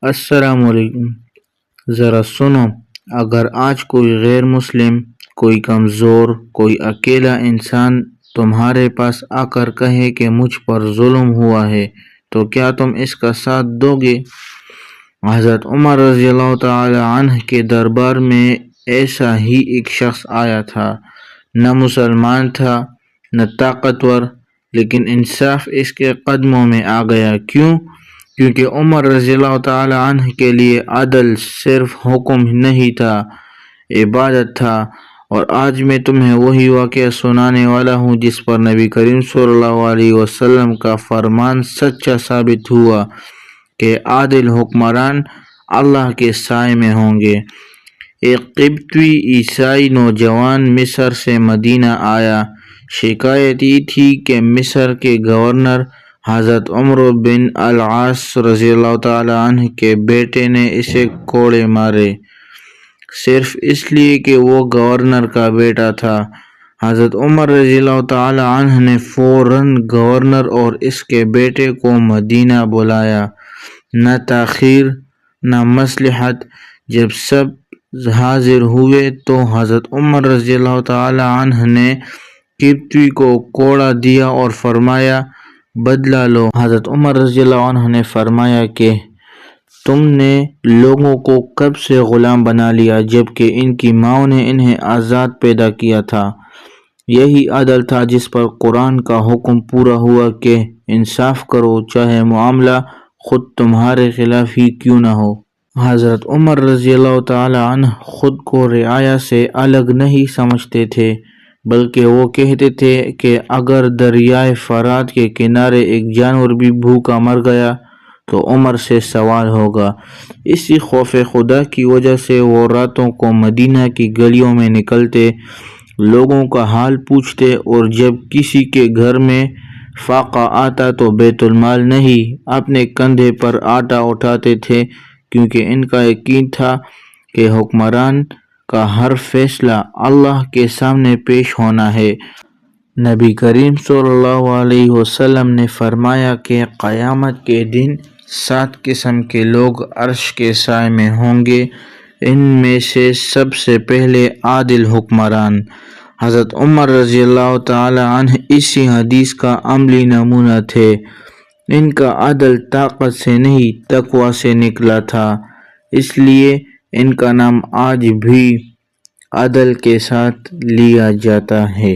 السلام علیکم۔ ذرا سنو، اگر آج کوئی غیر مسلم، کوئی کمزور، کوئی اکیلا انسان تمہارے پاس آ کر کہے کہ مجھ پر ظلم ہوا ہے تو کیا تم اس کا ساتھ دو گے؟ حضرت عمر رضی اللہ تعالی عنہ کے دربار میں ایسا ہی ایک شخص آیا تھا، نہ مسلمان تھا نہ طاقتور، لیکن انصاف اس کے قدموں میں آ گیا۔ کیونکہ عمر رضی اللہ تعالی عنہ کے لیے عدل صرف حکم نہیں تھا، عبادت تھا۔ اور آج میں تمہیں وہی واقعہ سنانے والا ہوں جس پر نبی کریم صلی اللہ علیہ وسلم کا فرمان سچا ثابت ہوا کہ عادل حکمران اللہ کے سائے میں ہوں گے۔ ایک قبطی عیسائی نوجوان مصر سے مدینہ آیا۔ شکایت یہ تھی کہ مصر کے گورنر حضرت عمرو بن العاص رضی اللہ تعالی عنہ کے بیٹے نے اسے کوڑے مارے، صرف اس لیے کہ وہ گورنر کا بیٹا تھا۔ حضرت عمر رضی اللہ تعالی عنہ نے فوراً گورنر اور اس کے بیٹے کو مدینہ بلایا، نہ تاخیر نہ مصلحت۔ جب سب حاضر ہوئے تو حضرت عمر رضی اللہ تعالی عنہ نے قبطی کو کوڑا دیا اور فرمایا بدلہ لو۔ حضرت عمر رضی اللہ عنہ نے فرمایا کہ تم نے لوگوں کو کب سے غلام بنا لیا جبکہ ان کی ماؤں نے انہیں آزاد پیدا کیا تھا۔ یہی عدل تھا جس پر قرآن کا حکم پورا ہوا کہ انصاف کرو، چاہے معاملہ خود تمہارے خلاف ہی کیوں نہ ہو۔ حضرت عمر رضی اللہ تعالی عنہ خود کو رعایا سے الگ نہیں سمجھتے تھے، بلکہ وہ کہتے تھے کہ اگر دریائے فرات کے کنارے ایک جانور بھی بھوکا مر گیا تو عمر سے سوال ہوگا۔ اسی خوف خدا کی وجہ سے وہ راتوں کو مدینہ کی گلیوں میں نکلتے، لوگوں کا حال پوچھتے، اور جب کسی کے گھر میں فاقہ آتا تو بیت المال نہیں، اپنے کندھے پر آٹا اٹھاتے تھے، کیونکہ ان کا یقین تھا کہ حکمران کا ہر فیصلہ اللہ کے سامنے پیش ہونا ہے۔ نبی کریم صلی اللہ علیہ وسلم نے فرمایا کہ قیامت کے دن 7 قسم کے لوگ عرش کے سائے میں ہوں گے، ان میں سے سب سے پہلے عادل حکمران۔ حضرت عمر رضی اللہ تعالی عنہ اسی حدیث کا عملی نمونہ تھے۔ ان کا عدل طاقت سے نہیں تقوی سے نکلا تھا، اس لیے ان کا نام آج بھی عدل کے ساتھ لیا جاتا ہے۔